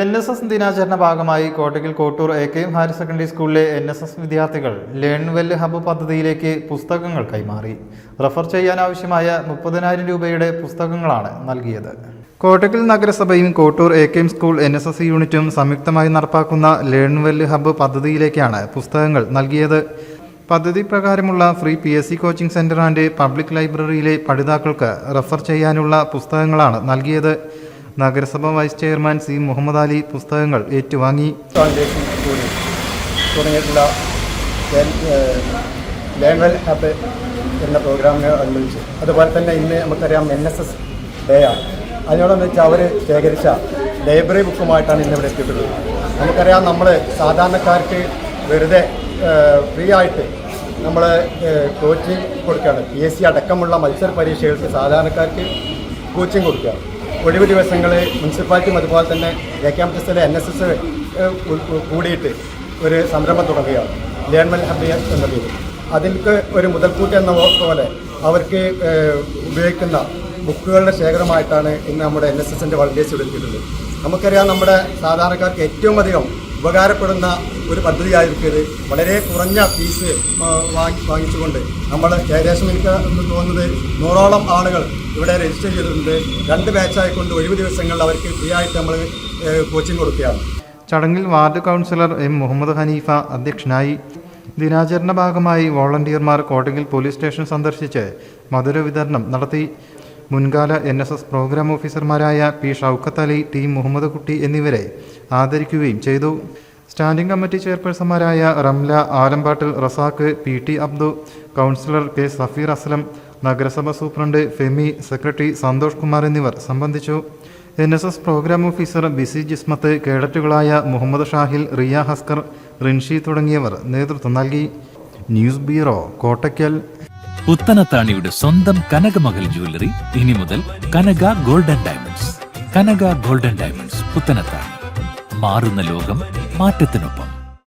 NSS ദിനാചരണ ഭാഗമായി Kottakkal Kottur AK higher secondary സ്കൂളിലെ NSS വിദ്യാർത്ഥികൾ ലേൺ വെൽ ഹബ്ബ് പദ്ധതിയിലേക്ക് പുസ്തകങ്ങൾ കൈമാറി. റഫർ ചെയ്യാനാവശ്യമായ 30,000 രൂപയുടെ പുസ്തകങ്ങളാണ് നൽകിയത്. കോട്ടയ്ക്കൽ നഗരസഭയും കോട്ടൂർ AK സ്കൂൾ NSS യൂണിറ്റും സംയുക്തമായി നടപ്പാക്കുന്ന ലേൺ വെൽ ഹബ്ബ് പദ്ധതിയിലേക്കാണ് പുസ്തകങ്ങൾ നൽകിയത്. പദ്ധതി പ്രകാരമുള്ള free PSC coaching centre and public ലൈബ്രറിയിലെ പഠിതാക്കൾക്ക് റഫർ ചെയ്യാനുള്ള പുസ്തകങ്ങളാണ് നൽകിയത്. നഗരസഭ vice chairman C. Muhammad Ali പുസ്തകങ്ങൾ ഏറ്റുവാങ്ങി. തുടങ്ങിയിട്ടുള്ള ലേൺ വെൽ ഹബ്ബ് എന്ന പ്രോഗ്രാമിനെ അനുബന്ധിച്ച് അതുപോലെ തന്നെ ഇന്ന് നമുക്കറിയാം NSS ഡേ ആണ്. അതിനോടൊന്നിച്ച് അവർ ശേഖരിച്ച ലൈബ്രറി ബുക്കുമായിട്ടാണ് ഇന്നിവിടെ എത്തിയിട്ടുള്ളത്. നമുക്കറിയാം നമ്മൾ സാധാരണക്കാർക്ക് വെറുതെ ഫ്രീ ആയിട്ട് നമ്മൾ കോച്ചിങ് കൊടുക്കുകയാണ്. PSC അടക്കമുള്ള മത്സര പരീക്ഷകൾക്ക് സാധാരണക്കാർക്ക് കോച്ചിങ് കൊടുക്കുകയാണ്. ഒഴിവ് ദിവസങ്ങൾ മുനിസിപ്പാലിറ്റിയും അതുപോലെ തന്നെ KMTSലെ NSS കൂടിയിട്ട് ഒരു സംരംഭം തുടങ്ങുകയാണ്, ലേൺ വെൽ ഹബ്ബ് എന്ന പേര്. അതിലേക്ക് ഒരു മുതൽക്കൂട്ട് എന്ന പോലെ അവർക്ക് ഉപയോഗിക്കുന്ന ബുക്കുകളുടെ ശേഖരമായിട്ടാണ് ഇന്ന് നമ്മുടെ NSSൻ്റെ വളണ്ടിയേഴ്സ് എടുത്തിട്ടുള്ളത്. നമുക്കറിയാം നമ്മുടെ സാധാരണക്കാർക്ക് ഏറ്റവും അധികം ഉപകാരപ്പെടുന്ന ഒരു പദ്ധതിയായിരിക്കും ഇത്. വളരെ കുറഞ്ഞ ഫീസ് വാങ്ങിച്ചുകൊണ്ട് നമ്മൾ ഏകദേശം എനിക്ക് തോന്നുന്നത് 100ഓളം ആളുകൾ ഇവിടെ രജിസ്റ്റർ ചെയ്തിട്ടുണ്ട്. 2 ബാച്ചായിക്കൊണ്ട് ഒഴിവ് ദിവസങ്ങളിൽ അവർക്ക് ഫ്രീ ആയിട്ട് നമ്മൾ കോച്ചിങ് കൊടുക്കുകയാണ്. ചടങ്ങിൽ ward councillor M. Muhammad Haneefa അധ്യക്ഷനായി. ദിനാചരണ ഭാഗമായി വോളണ്ടിയർമാർ കോട്ടയ്ക്കൽ പോലീസ് സ്റ്റേഷൻ സന്ദർശിച്ച് മധുര വിതരണം നടത്തി. മുൻകാല NSS പ്രോഗ്രാം ഓഫീസർമാരായ P. ഷൗക്കത്ത് അലി, T. മുഹമ്മദ് കുട്ടി എന്നിവരെ ആദരിക്കുകയും ചെയ്തു. സ്റ്റാൻഡിംഗ് കമ്മിറ്റി ചെയർപേഴ്സൺമാരായ റംല, ആലമ്പാട്ടിൽ Razak, PT Abdu, councillor K. Safeer Aslam, നഗരസഭ സൂപ്രണ്ട് ഫെമി, സെക്രട്ടറി സന്തോഷ് കുമാർ എന്നിവർ സംബന്ധിച്ചു. NSS programme officer B C Jismath, കേഡറ്റുകളായ മുഹമ്മദ് ഷാഹിൽ, റിയ ഹസ്കർ, റിൻഷി തുടങ്ങിയവർ നേതൃത്വം നൽകി. News bureau, Kottakkal. പുത്തനത്താണിയുടെ സ്വന്തം കനകമകൽ ജ്വല്ലറി ഇനി മുതൽ കനക ഗോൾഡൻ ഡയമണ്ട്സ്. കനക ഗോൾഡൻ ഡയമണ്ട്സ്, പുത്തനത്താണി. മാറുന്ന ലോകം, മാറ്റത്തിനൊപ്പം.